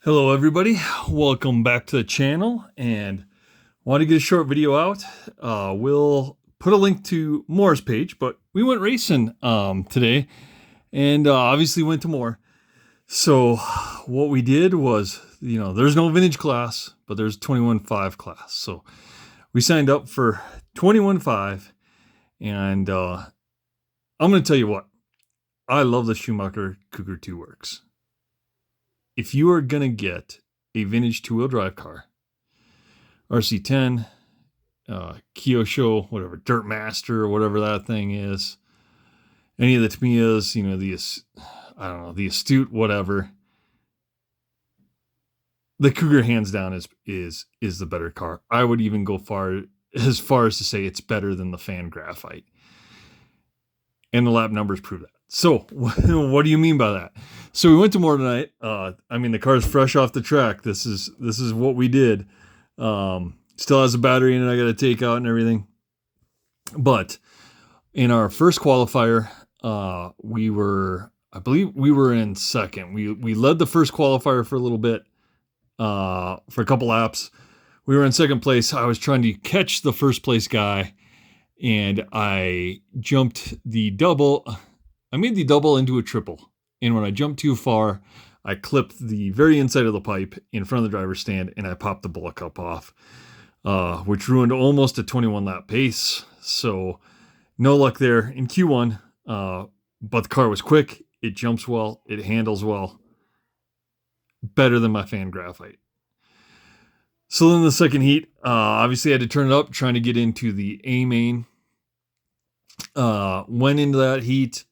Hello everybody, welcome back to the channel, and want to get a short video out. We'll put a link to Moore's page, but we went racing today, and obviously went to Moore. So what we did was, there's no vintage class, but there's 21.5 class. So we signed up for 21.5, and I'm going to tell you what, I love the Schumacher Cougar 2 Works. If you are going to get a vintage two-wheel drive car, RC10, Kyosho, whatever, Dirt Master, or whatever that thing is, any of the Tamiyas, the Astute, whatever, the Cougar hands down is the better car. I would even go as far as to say it's better than the Fan Graphite. And the lap numbers prove that. So what do you mean by that? So we went to Moore tonight. The car's fresh off the track. This is what we did. Still has a battery in it I got to take out and everything. But in our first qualifier, I believe we were in second. We led the first qualifier for a little bit, for a couple laps. We were in second place. I was trying to catch the first place guy, and I jumped the double. I made the double into a triple. And when I jumped too far, I clipped the very inside of the pipe in front of the driver's stand, and I popped the bullet cup off, which ruined almost a 21 lap pace. So no luck there in Q1, but the car was quick. It jumps well. It handles well. Better than my Fan Graphite. So then the second heat, obviously I had to turn it up, trying to get into the Bmain. Went into that heat.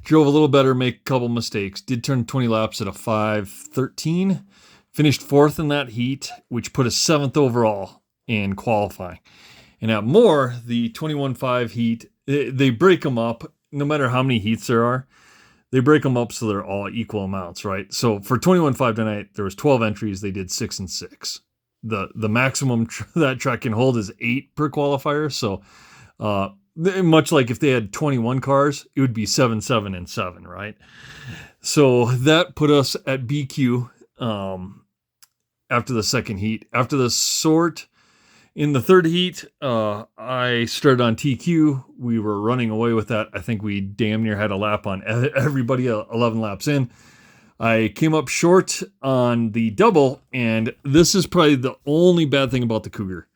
Drove a little better, make a couple mistakes. Did turn 20 laps at a 5:13. Finished fourth in that heat, which put us seventh overall in qualifying. And at Moore, the 21.5 heat, they break them up. No matter how many heats there are, they break them up so they're all equal amounts, right? So for 21.5 tonight, there was 12 entries. They did 6 and 6. The maximum that track can hold is 8 per qualifier. So much like if they had 21 cars, it would be 7, 7, and 7, right? So that put us at BQ after the second heat. After the sort, in the third heat, I started on TQ. We were running away with that. I think we damn near had a lap on everybody, 11 laps in. I came up short on the double, and this is probably the only bad thing about the Cougar.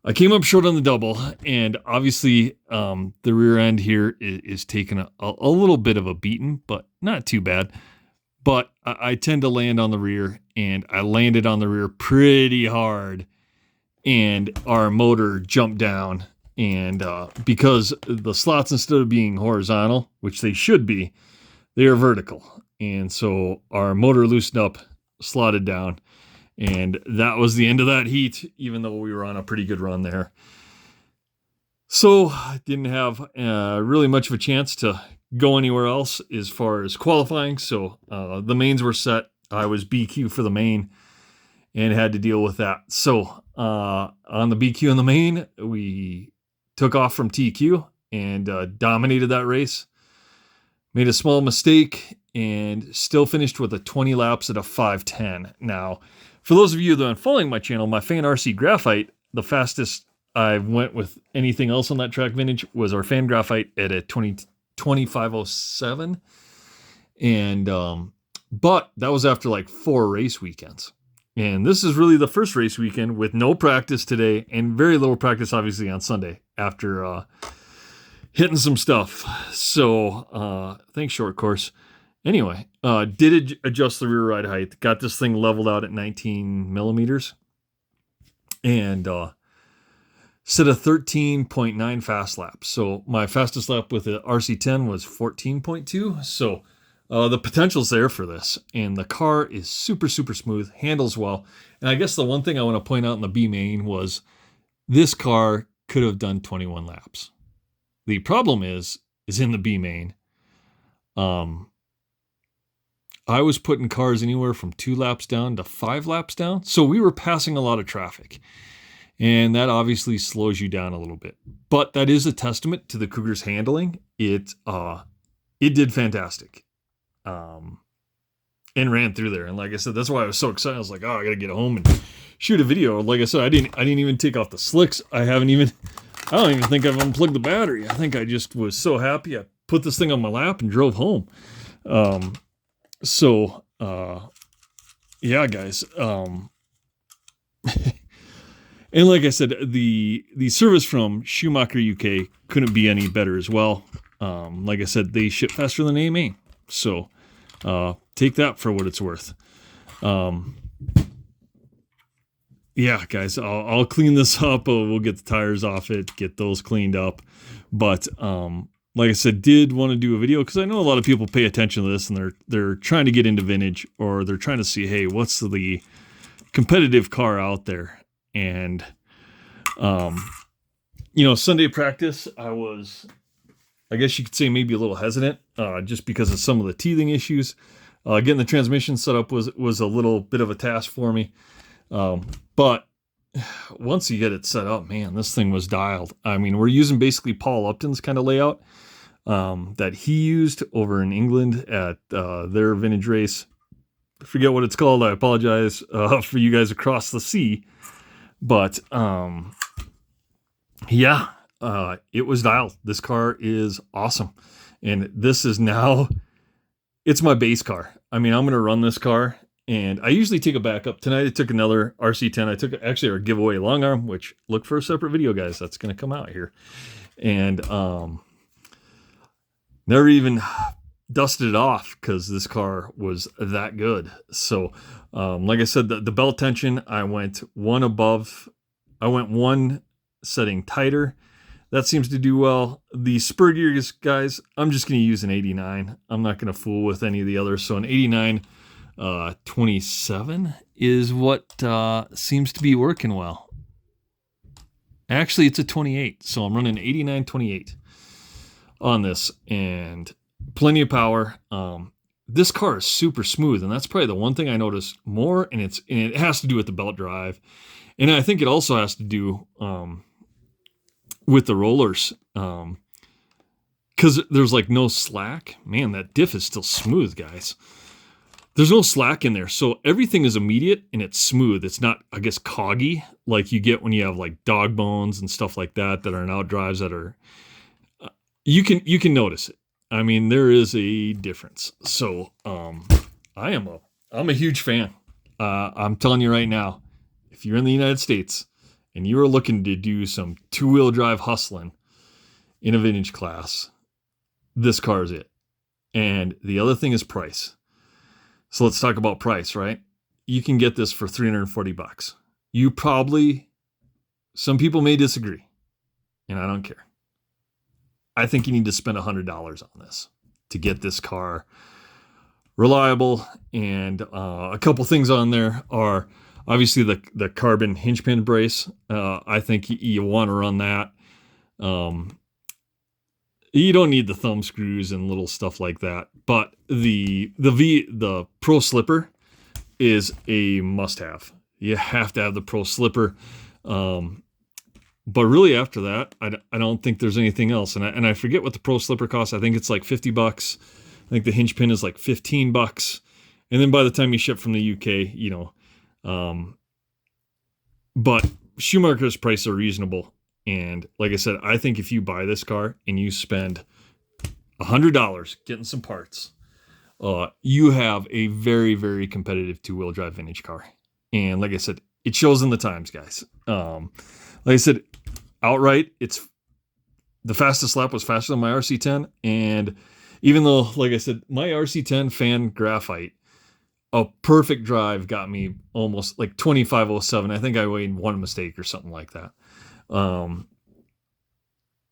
I came up short on the double, and obviously the rear end here is taking a little bit of a beating, but not too bad. But I tend to land on the rear, and I landed on the rear pretty hard, and our motor jumped down. And because the slots, instead of being horizontal, which they should be, they are vertical. And so our motor loosened up, slotted down. And that was the end of that heat, even though we were on a pretty good run there. So I didn't have really much of a chance to go anywhere else as far as qualifying. So the mains were set. I was BQ for the main and had to deal with that. So on the BQ and the main, we took off from TQ and dominated that race. Made a small mistake and still finished with a 20 laps at a 5:10. Now, for those of you that are following my channel, my Fan RC Graphite, the fastest I went with anything else on that track vintage was our Fan Graphite at a 25:07. And, but that was after like 4 race weekends. And this is really the first race weekend with no practice today and very little practice, obviously, on Sunday after hitting some stuff. So thanks, short course. Anyway, did adjust the rear ride height, got this thing leveled out at 19 millimeters, and set a 13.9 fast lap. So my fastest lap with the RC10 was 14.2. So the potential's there for this, and the car is super, super smooth, handles well. And I guess the one thing I want to point out in the Bmain was this car could have done 21 laps. The problem is in the Bmain, I was putting cars anywhere from 2 laps down to 5 laps down. So we were passing a lot of traffic. And that obviously slows you down a little bit. But that is a testament to the Cougar's handling. It did fantastic. and ran through there. And like I said, that's why I was so excited. I was like, oh, I gotta get home and shoot a video. Like I said, I didn't even take off the slicks. I don't even think I've unplugged the battery. I think I just was so happy. I put this thing on my lap and drove home. Yeah, guys. And like I said, the service from Schumacher UK couldn't be any better as well. Like I said, they ship faster than Bmain. So take that for what it's worth. Yeah, guys, I'll clean this up. We'll get the tires off it, get those cleaned up. But like I said, did want to do a video because I know a lot of people pay attention to this and they're trying to get into vintage, or they're trying to see, hey, what's the competitive car out there? And Sunday practice, I guess you could say maybe a little hesitant, just because of some of the teething issues. Getting the transmission set up was a little bit of a task for me. But once you get it set up, man, this thing was dialed. I mean, we're using basically Paul Upton's kind of layout that he used over in England at their vintage race. I forget what it's called. I apologize for you guys across the sea. But yeah, it was dialed. This car is awesome. And this is now, it's my base car. I mean, I'm going to run this car. And I usually take a backup. Tonight I took another RC10. I took actually our giveaway long arm, which look for a separate video, guys. That's going to come out here. And never even dusted it off because this car was that good. So like I said, the belt tension, I went one above. I went one setting tighter. That seems to do well. The spur gears, guys, I'm just going to use an 89. I'm not going to fool with any of the others. So an 89 27 is what seems to be working well. Actually, it's a 28. So I'm running 89 28 on this and plenty of power. This car is super smooth, and that's probably the one thing I notice more, and it has to do with the belt drive. And I think it also has to do with the rollers, because there's like no slack. Man, that diff is still smooth, guys. There's no slack in there, so everything is immediate and it's smooth. It's not, I guess, coggy like you get when you have like dog bones and stuff like that are in out drives that are. You can notice it. I mean, there is a difference. So I'm a huge fan. I'm telling you right now, if you're in the United States and you are looking to do some two-wheel drive hustling in a vintage class, this car is it. And the other thing is price. So let's talk about price, right? You can get this for $340. Some people may disagree, and I don't care. I think you need to spend $100 on this to get this car reliable. And a couple things on there are obviously the carbon hinge pin brace. I think you want to run that. You don't need the thumb screws and little stuff like that. But the Pro Slipper is a must-have. You have to have the Pro Slipper. But really after that, I don't think there's anything else. And I forget what the Pro Slipper costs. I think it's like $50. I think the hinge pin is like $15. And then by the time you ship from the UK, but Schumacher's prices are reasonable. And like I said, I think if you buy this car and you spend $100 getting some parts, you have a very, very competitive two-wheel drive vintage car. And like I said, it shows in the times, guys. Like I said, outright, it's the fastest lap was faster than my RC10. And even though, like I said, my RC10 fan graphite, a perfect drive got me almost like 2507. I think I made one mistake or something like that.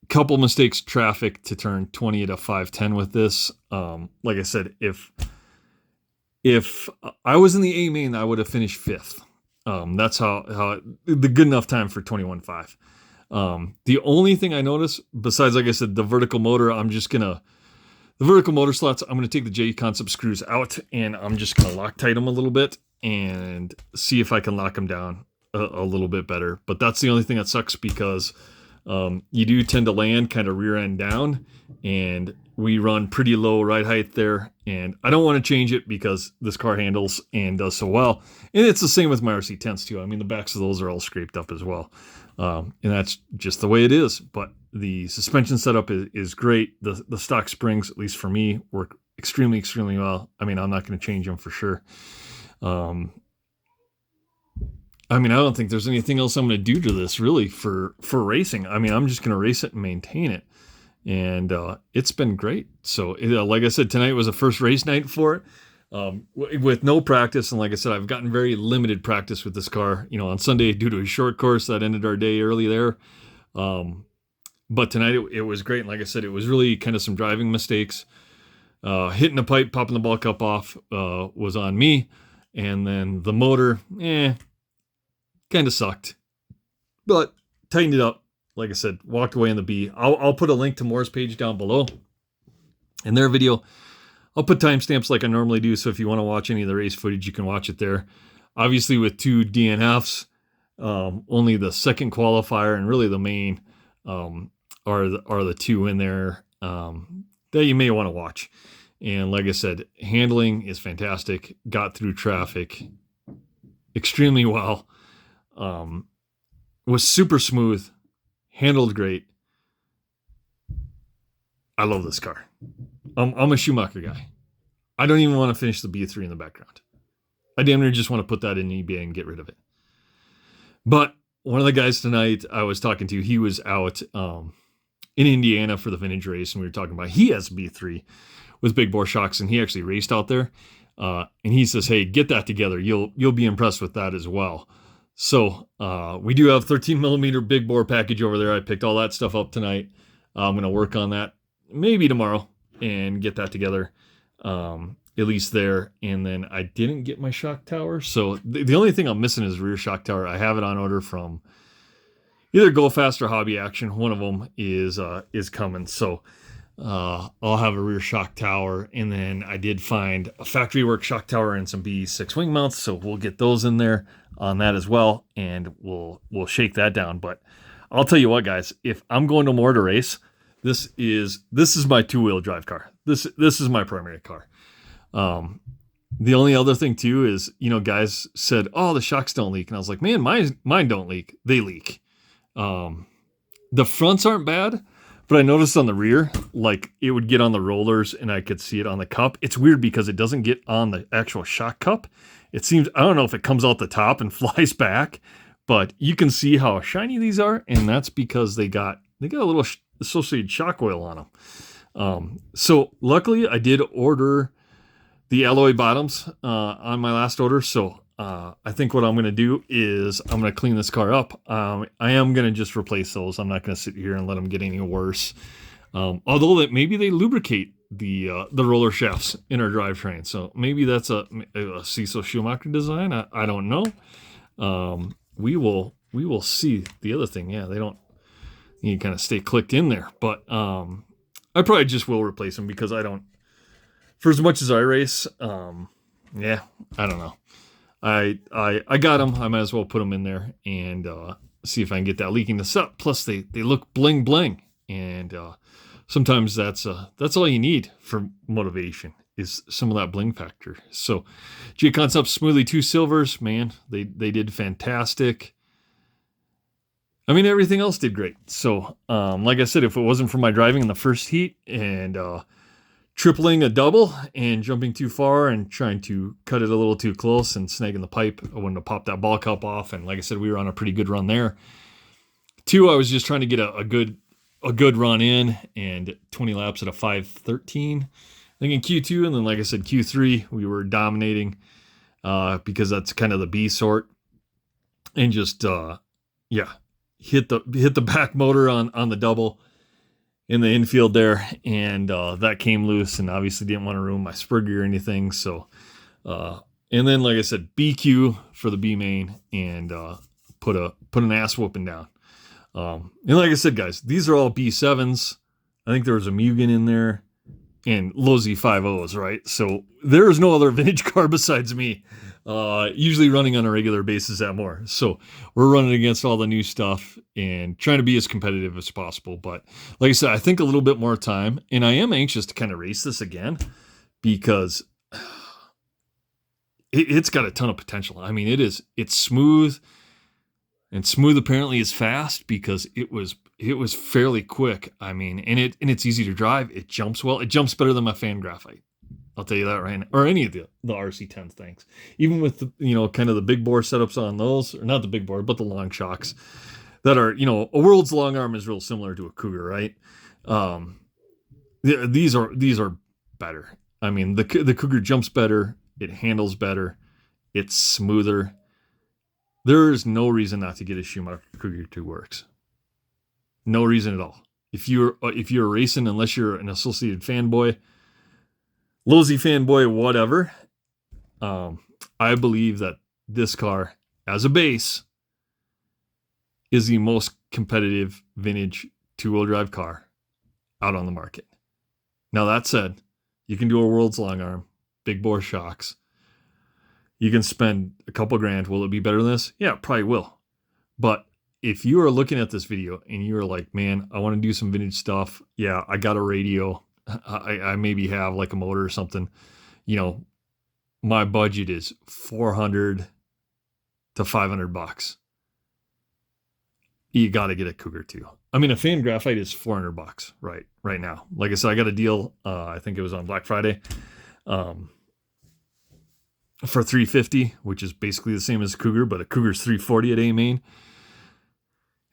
Couple mistakes, traffic to turn 20 at a 510 with this. Like I said, if I was in the Bmain, I would have finished fifth. That's how the good enough time for 21.5. The only thing I noticed, besides, like I said, the vertical motor, the vertical motor slots, I'm going to take the J-concept screws out and I'm just going to Loctite them a little bit and see if I can lock them down a little bit better. But that's the only thing that sucks because You do tend to land kind of rear end down, and we run pretty low ride height there, and I don't want to change it because this car handles and does so well. And it's the same with my RC10s too. I mean, the backs of those are all scraped up as well. And that's just the way it is. But the suspension setup is great. The stock springs, at least for me, work extremely, extremely well. I mean, I'm not going to change them for sure. I mean, I don't think there's anything else I'm going to do to this really for racing. I mean, I'm just going to race it and maintain it. And it's been great. So like I said, tonight was the first race night for it with no practice. And like I said, I've gotten very limited practice with this car. You know, on Sunday, due to a short course, that ended our day early there. But tonight it was great. And like I said, it was really kind of some driving mistakes. Hitting the pipe, popping the ball cup off was on me. And then the motor, kind of sucked. But tightened it up. Like I said, walked away in the B. I'll put a link to Moore's page down below. In their video, I'll put timestamps like I normally do, so if you want to watch any of the race footage, you can watch it there. Obviously, with 2 DNFs, only the second qualifier and really the main are the 2 in there that you may want to watch. And like I said, handling is fantastic. Got through traffic extremely well. Was super smooth. Handled great. I love this car. I'm a Schumacher guy. I don't even want to finish the B3 in the background. I damn near just want to put that in eBay and get rid of it. But one of the guys tonight I was talking to, he was out in Indiana for the vintage race, and we were talking about he has a B3 with big bore shocks, and he actually raced out there. And he says, "Hey, get that together. You'll be impressed with that as well." So we do have 13 millimeter big bore package over there. I picked all that stuff up tonight. I'm going to work on that maybe tomorrow and get that together, at least there. And then I didn't get my shock tower. So the only thing I'm missing is rear shock tower. I have it on order from either Go Fast or Hobby Action. One of them is coming. So I'll have a rear shock tower. And then I did find a factory work shock tower and some B6 wing mounts. So we'll get those in there on that as well, and we'll shake that down. But I'll tell you what, guys, if I'm going to more to race, this is my 2-wheel drive car. This is my primary car. The only other thing too is, you know, guys said, "Oh, the shocks don't leak," and I was like, "Man, mine don't leak. They leak." The fronts aren't bad, but I noticed on the rear, like it would get on the rollers and I could see it on the cup. It's weird because it doesn't get on the actual shock cup. It seems, I don't know if it comes out the top and flies back, but you can see how shiny these are. And that's because they got a little associated shock oil on them. So luckily I did order the alloy bottoms on my last order. So I think what I'm going to do is I'm going to clean this car up. I am going to just replace those. I'm not going to sit here and let them get any worse. Although that maybe they lubricate the roller shafts in our drivetrain. So maybe that's a Cecil Schumacher design. I don't know. We will see. The other thing, yeah, they don't, you kind of stay clicked in there. But I probably just will replace them because I don't, for as much as I race, yeah, I don't know. I got them. I might as well put them in there and see if I can get that leakiness up. Plus, they look bling bling, and sometimes that's all you need for motivation is some of that bling factor. So, G Concepts Smoothly 2 silvers, man, they did fantastic. I mean, everything else did great. So, like I said, if it wasn't for my driving in the first heat and tripling a double and jumping too far and trying to cut it a little too close and snagging the pipe, I wouldn't have popped that ball cup off. And like I said, we were on a pretty good run there. 2, I was just trying to get a good run in, and 20 laps at a 5:13. I think in Q2, and then like I said, Q3 we were dominating because that's kind of the B sort, and just hit the back motor on the double in the infield there, and that came loose, and obviously didn't want to ruin my spurgy or anything. So, and then like I said, BQ for the Bmain, and put an ass whooping down. And like I said, guys, these are all B7s. I think there was a Mugen in there, and low Z50s, right? So there is no other vintage car besides me, usually running on a regular basis at more. So we're running against all the new stuff and trying to be as competitive as possible. But like I said, I think a little bit more time, and I am anxious to kind of race this again because it's got a ton of potential. I mean, it's smooth, and smooth apparently is fast because it was fairly quick. I mean, and it's easy to drive. It jumps well. It jumps better than my fan graphite. I'll tell you that right now. Or any of the RC10 things. Even with the, kind of the big bore setups on those, or not the big bore, but the long shocks that are, a World's long arm is real similar to a Cougar, right? These are better. I mean, the Cougar jumps better. It handles better. It's smoother. There is no reason not to get a Schumacher Cougar 2 Works. No reason at all. If you're racing, unless you're an associated fanboy, low Z fanboy, whatever, I believe that this car, as a base, is the most competitive vintage two-wheel drive car out on the market. Now, that said, you can do a World's long arm, big bore shocks. You can spend a couple grand. Will it be better than this? Yeah, it probably will. But if you are looking at this video and you're like, man, I want to do some vintage stuff. Yeah, I got a radio. I maybe have like a motor or something. My budget is $400 to $500. You got to get a Cougar 2. I mean, a fan graphite is $400 right now. Like I said, I got a deal. I think it was on Black Friday. For $350, which is basically the same as a Cougar, but a Cougar's $340 at Bmain.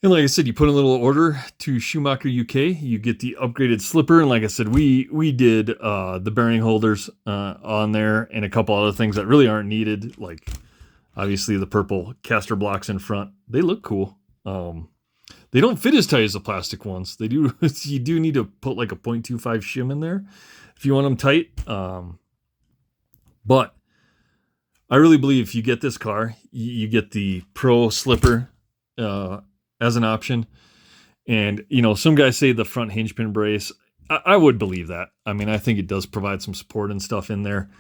And like I said, you put in a little order to Schumacher UK, you get the upgraded slipper. And like I said, we did the bearing holders on there and a couple other things that really aren't needed, like obviously the purple caster blocks in front. They look cool. They don't fit as tight as the plastic ones. They do. You do need to put like a 0.25 shim in there if you want them tight. But I really believe if you get this car, you get the Pro slipper as an option. And, some guys say the front hinge pin brace. I would believe that. I mean, I think it does provide some support and stuff in there.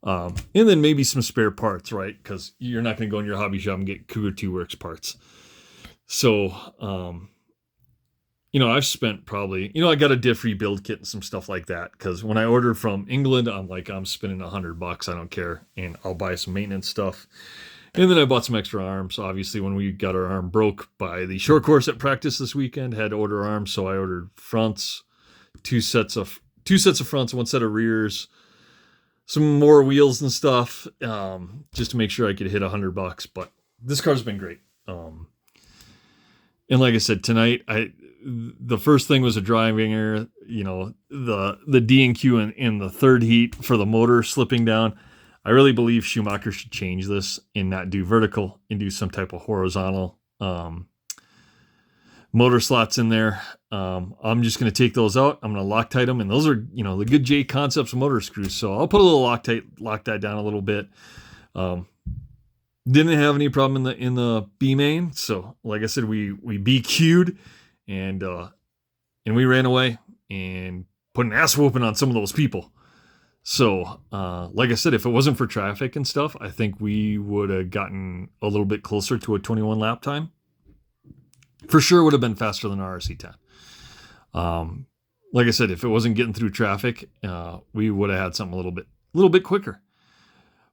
And then maybe some spare parts, right? Because you're not going to go in your hobby shop and get Cougar 2 Works parts. So, I've spent probably, I got a diff rebuild kit and some stuff like that. Because when I order from England, I'm spending $100. I don't care. And I'll buy some maintenance stuff. And then I bought some extra arms. Obviously, when we got our arm broke by the short course at practice this weekend, had to order arms. So I ordered fronts, two sets of fronts, one set of rears, some more wheels and stuff, just to make sure I could hit $100. But this car's been great. And like I said, tonight, the first thing was a driving error, the D&Q in the third heat for the motor slipping down. I really believe Schumacher should change this and not do vertical and do some type of horizontal motor slots in there. I'm just going to take those out. I'm going to Loctite them. And those are, the good J Concepts motor screws. So I'll put a little Loctite down a little bit. Didn't have any problem in the Bmain. So like I said, we BQ'd and we ran away and put an ass whooping on some of those people. So, like I said, if it wasn't for traffic and stuff, I think we would have gotten a little bit closer to a 21 lap time. For sure would have been faster than our RC10. Like I said, if it wasn't getting through traffic, we would have had something a little bit quicker.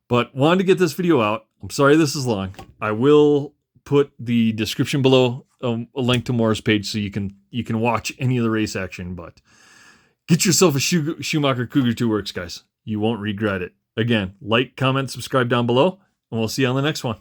But wanted to get this video out. I'm sorry this is long. I will put the description below a link to Moore's page so you can watch any of the race action, but get yourself a Schumacher Cougar 2 Works, guys. You won't regret it. Again, like, comment, subscribe down below, and we'll see you on the next one.